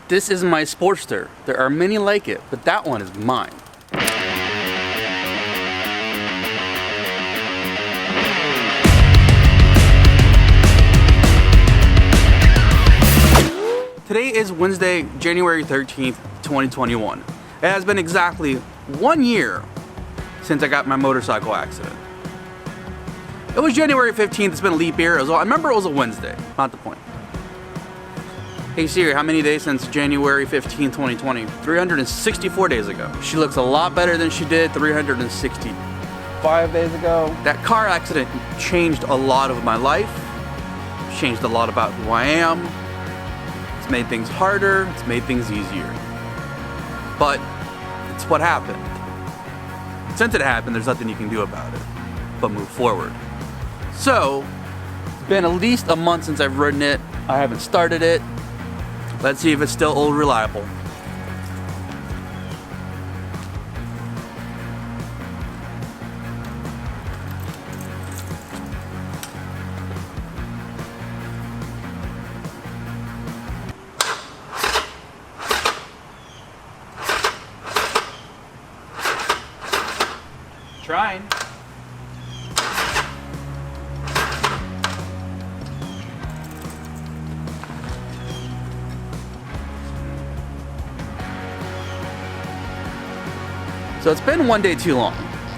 This is my Sportster. There are many like it, but that one is mine. Today is Wednesday, January 13th, 2021. It has been exactly 1 year since I got my motorcycle accident. It was January 15th, it's been a leap year. I remember it was a Wednesday, not the point. Hey Siri, how many days since January 15th, 2020? 364 days ago. She looks a lot better than she did 365 days ago. That car accident changed a lot of my life, changed a lot about who I am. It's made things harder, it's made things easier. But it's what happened. Since it happened, there's nothing you can do about it but move forward. So, it's been at least a month since I've ridden it. I haven't started it. Let's see if it's still old reliable. Trying. So it's been 1 day too long.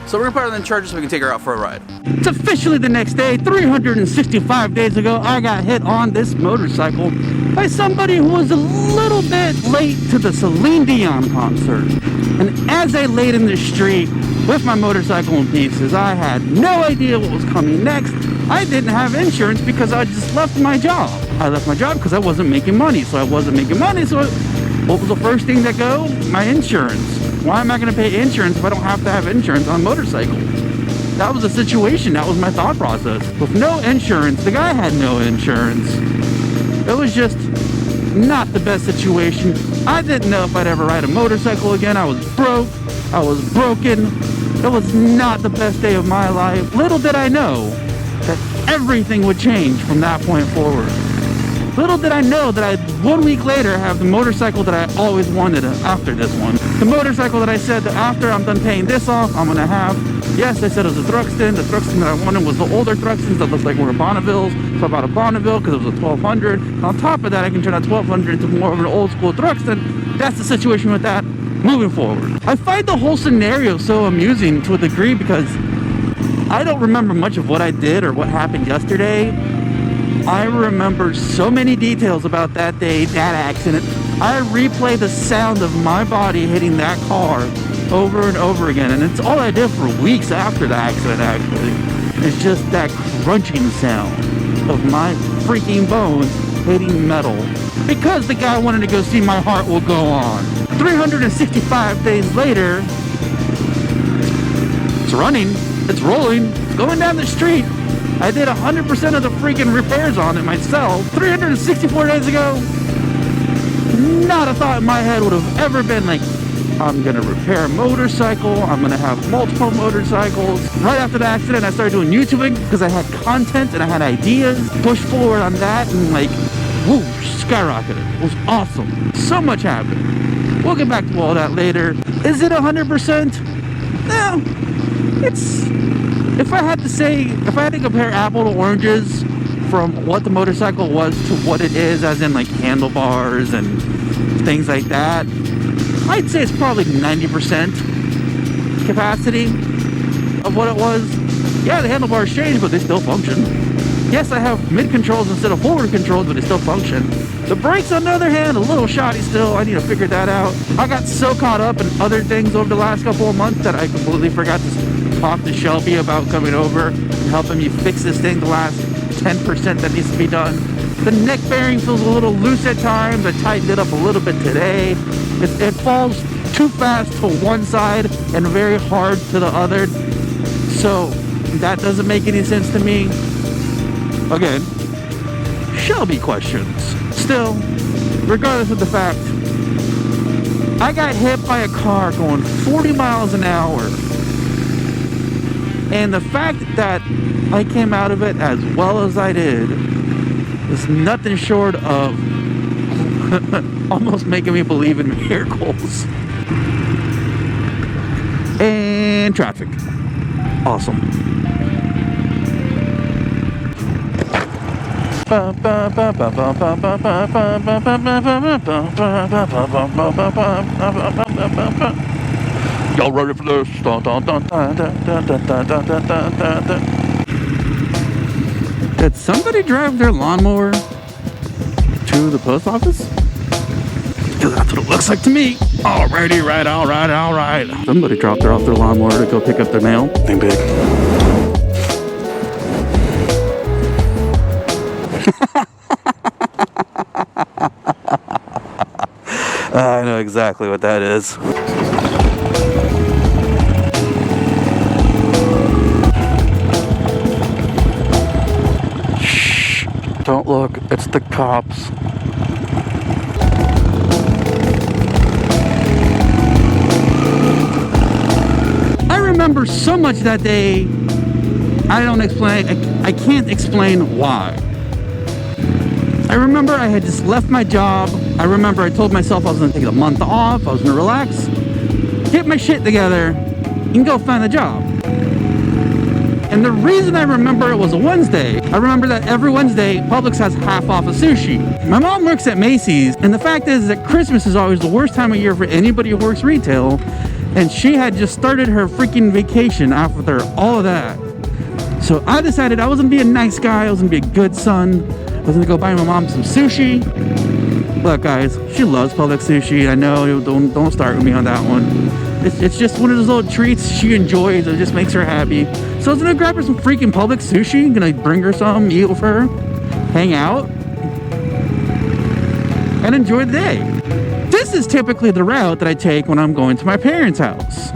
So we're gonna put her in the charger so we can take her out for a ride. It's officially the next day. 365 days ago, I got hit on this motorcycle by somebody who was a little bit late to the Celine Dion concert. And as I laid in the street with my motorcycle in pieces, I had no idea what was coming next. I didn't have insurance because I just left my job. I left my job because I wasn't making money. So what was the first thing to go? My insurance. Why am I going to pay insurance if I don't have to have insurance on a motorcycle? That was the situation. That was my thought process. With no insurance, the guy had no insurance. It was just not the best situation. I didn't know if I'd ever ride a motorcycle again. I was broke. I was broken. It was not the best day of my life. Little did I know that everything would change from that point forward. Little did I know that I'd 1 week later have the motorcycle that I always wanted after this one. The motorcycle that I said that after I'm done paying this off, I'm gonna have. Yes, I said it was a Thruxton. The Thruxton that I wanted was the older Thruxtons that looked like were Bonnevilles. So I bought a Bonneville because it was a 1200. And on top of that, I can turn that 1200 into more of an old school Thruxton. That's the situation with that moving forward. I find the whole scenario so amusing to a degree because I don't remember much of what I did or what happened yesterday. I remember so many details about that day, that accident. I replay the sound of my body hitting that car over and over again, and it's all I did for weeks after the accident, actually. It's just that crunching sound of my freaking bones hitting metal. Because the guy wanted to go see My Heart Will Go On. 365 days later, it's running, it's rolling, it's going down the street. I did 100% of the freaking repairs on it myself. 364 days ago, not a thought in my head would have ever been like, I'm gonna repair a motorcycle, I'm gonna have multiple motorcycles. Right after the accident, I started doing YouTubing because I had content and I had ideas. Pushed forward on that and like, whoo, skyrocketed. It was awesome. So much happened. We'll get back to all that later. Is it 100%? No, it's... If I had to compare apple to oranges from what the motorcycle was to what it is, as in like handlebars and things like that, I'd say it's probably 90% capacity of what it was. Yeah, the handlebars changed, but they still function. Yes, I have mid controls instead of forward controls, but they still function. The brakes, on the other hand, a little shoddy still. I need to figure that out. I got so caught up in other things over the last couple of months that I completely forgot to talk to Shelby about coming over and helping me fix this thing, the last 10% that needs to be done. The neck bearing feels a little loose at times. I tightened it up a little bit today. It falls too fast to one side and very hard to the other. So that doesn't make any sense to me. Again, Shelby questions. Still, regardless of the fact, I got hit by a car going 40 miles an hour. And the fact that I came out of it as well as I did is nothing short of Almost making me believe in miracles. And traffic. Awesome. Y'all ready for this? Did somebody drive their lawnmower to the post office? Because that's what it looks like to me. Alrighty, right, alright. Somebody dropped off their lawnmower to go pick up their mail. Think big. I know exactly what that is. Shh, don't look, it's the cops. I remember so much that day, I can't explain why. I remember I had just left my job. I remember I told myself I was going to take a month off. I was going to relax, get my shit together, and go find a job. And the reason I remember it was a Wednesday, I remember that every Wednesday, Publix has half off of sushi. My mom works at Macy's, and the fact is that Christmas is always the worst time of year for anybody who works retail, and she had just started her freaking vacation after all of that. So I decided I was going to be a nice guy, I was going to be a good son. I was gonna go buy my mom some sushi. Look, guys, she loves Publix sushi. I know, don't start with me on that one. It's just one of those little treats she enjoys. It just makes her happy. So I was gonna grab her some freaking Publix sushi. Gonna bring her some, eat with her, hang out, and enjoy the day. This is typically the route that I take when I'm going to my parents' house.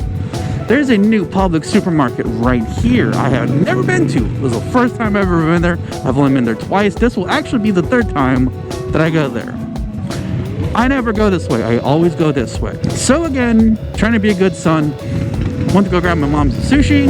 There's a new Publix supermarket right here I have never been to. It was the first time I've ever been there. I've only been there twice. This will actually be the third time that I go there. I never go this way. I always go this way. So again, trying to be a good son. Went to go grab my mom's sushi.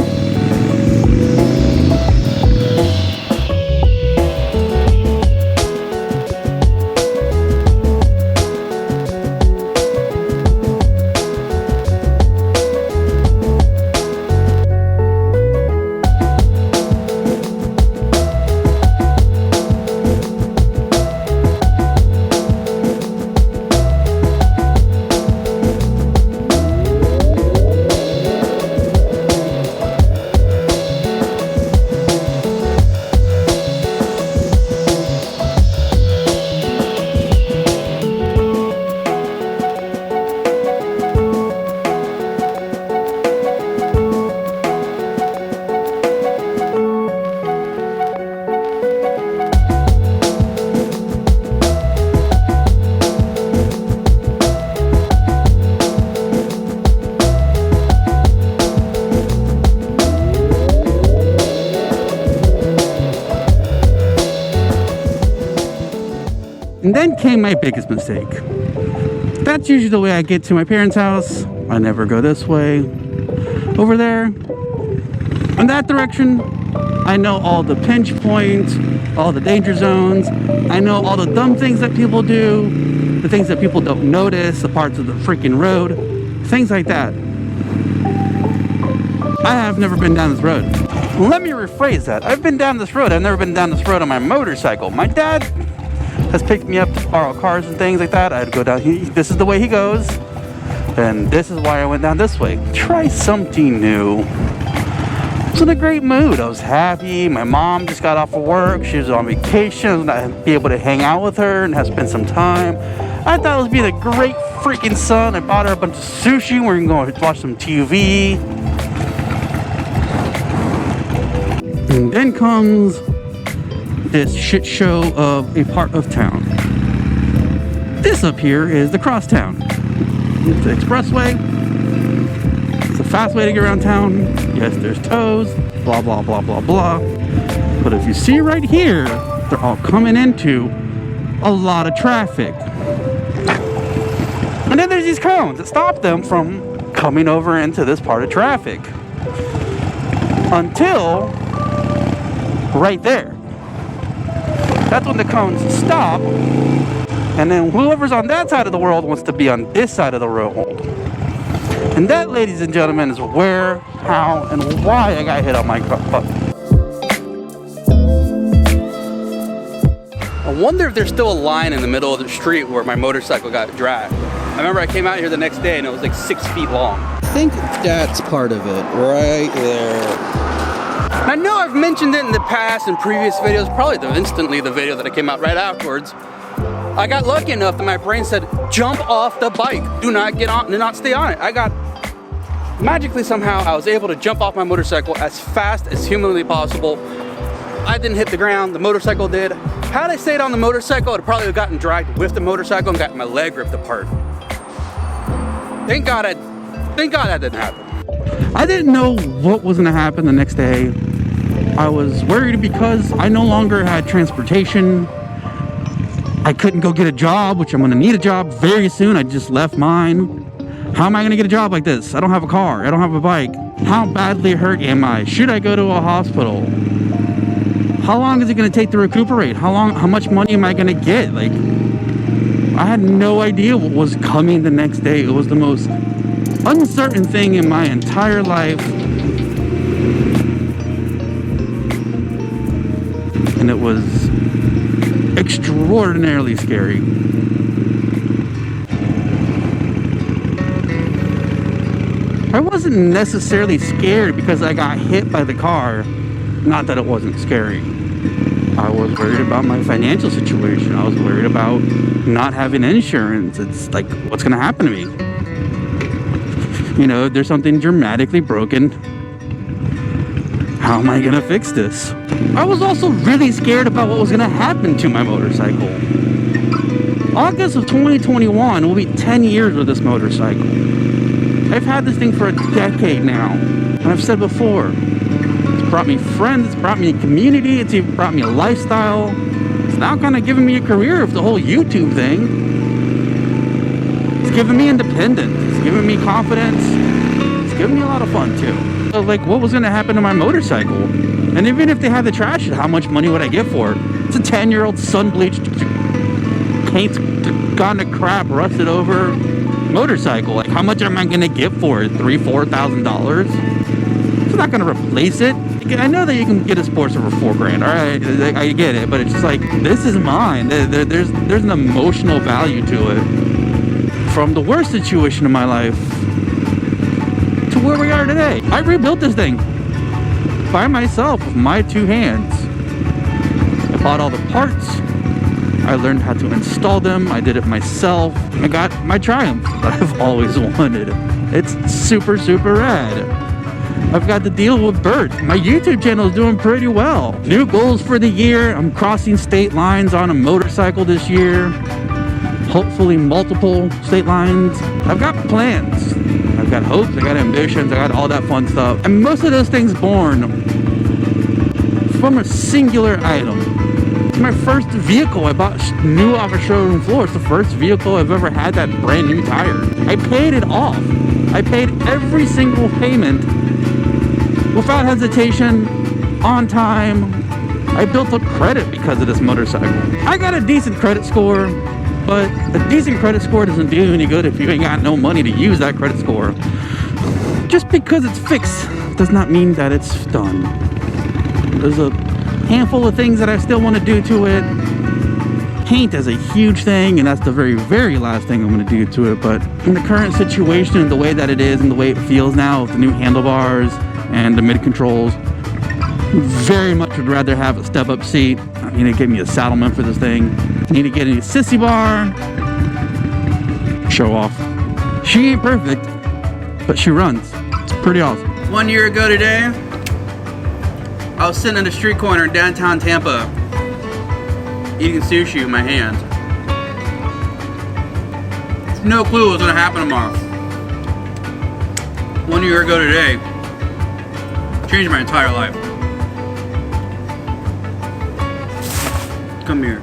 And then came my biggest mistake. That's usually the way I get to my parents' house. I never go this way. Over there, in that direction, I know all the pinch points, all the danger zones. I know all the dumb things that people do, the things that people don't notice, the parts of the freaking road, things like that. I have never been down this road. Let me rephrase that. I've been down this road. I've never been down this road on my motorcycle. My dad has picked me up to borrow cars and things like that. I'd go down here. This is the way he goes. And this is why I went down this way. Try something new. I was in a great mood. I was happy. My mom just got off of work. She was on vacation. I'd be able to hang out with her and have spent some time. I thought I was being a great freaking son. I bought her a bunch of sushi. We're gonna go watch some TV. And then comes this shit show of a part of town. This up here is the crosstown. It's the expressway. It's a fast way to get around town. Yes, there's tows, blah, blah, blah, blah, blah. But if you see right here, they're all coming into a lot of traffic. And then there's these cones that stop them from coming over into this part of traffic. Until right there. That's when the cones stop. And then whoever's on that side of the world wants to be on this side of the world. And that, ladies and gentlemen, is where, how, and why I got hit on my car. I wonder if there's still a line in the middle of the street where my motorcycle got dragged. I remember I came out here the next day and it was like 6 feet long. I think that's part of it, right there. I know I've mentioned it in the past in previous videos, probably instantly the video that I came out right afterwards. I got lucky enough that my brain said, jump off the bike. Do not get on, do not stay on it. Magically somehow, I was able to jump off my motorcycle as fast as humanly possible. I didn't hit the ground, the motorcycle did. Had I stayed on the motorcycle, I'd probably have gotten dragged with the motorcycle and gotten my leg ripped apart. Thank God that didn't happen. I didn't know what was gonna happen the next day. I was worried because I no longer had transportation. I couldn't go get a job, which I'm gonna need a job very soon. I just left mine. How am I gonna get a job like this? I don't have a car, I don't have a bike. How badly hurt am I? Should I go to a hospital? How long is it gonna take to recuperate? How much money am I gonna get? Like, I had no idea what was coming the next day. It was the most uncertain thing in my entire life. And it was extraordinarily scary. I wasn't necessarily scared because I got hit by the car. Not that it wasn't scary. I was worried about my financial situation. I was worried about not having insurance. It's like, what's gonna happen to me? You know, there's something dramatically broken. How am I gonna fix this? I was also really scared about what was gonna happen to my motorcycle. August of 2021 will be 10 years with this motorcycle. I've had this thing for a decade now. And I've said before, it's brought me friends, it's brought me a community, it's even brought me a lifestyle. It's now kind of giving me a career of the whole YouTube thing. It's giving me independence, it's giving me confidence, it's giving me a lot of fun too. So like, what was gonna happen to my motorcycle? And even if they had to trash it, how much money would I get for it? It's a 10-year-old sun-bleached, paint's gone to crap, rusted over motorcycle. Like, how much am I gonna get for it? $3,000-$4,000? It's not gonna replace it. I know that you can get a Sportster for $4,000, all right? I get it, but it's just like, this is mine. There's an emotional value to it. From the worst situation in my life to where we are today. I rebuilt this thing by myself with my 2 hands. I bought all the parts. I learned how to install them. I did it myself. I got my Triumph that I've always wanted. It's super, super rad. I've got to deal with Bert. My YouTube channel is doing pretty well. New goals for the year. I'm crossing state lines on a motorcycle this year. Hopefully multiple state lines. I've got plans. I've got hopes, I got ambitions, I got all that fun stuff. And most of those things born from a singular item. It's my first vehicle I bought new off a showroom floor. It's the first vehicle I've ever had that brand new tire. I paid it off. I paid every single payment without hesitation, on time. I built up credit because of this motorcycle. I got a decent credit score, but a decent credit score doesn't do any good if you ain't got no money to use that credit score. Just because it's fixed does not mean that it's done. There's a handful of things that I still want to do to it. Paint is a huge thing, and that's the very, very last thing I'm going to do to it. But in the current situation, the way that it is and the way it feels now with the new handlebars and the mid controls, very much would rather have a step-up seat. I need to get me a saddlement for this thing. I need to get a sissy bar. Show off. She ain't perfect, but she runs. It's pretty awesome. 1 year ago today, I was sitting in a street corner in downtown Tampa, eating sushi with my hands. No clue what's gonna happen tomorrow. 1 year ago today, changed my entire life. Come here.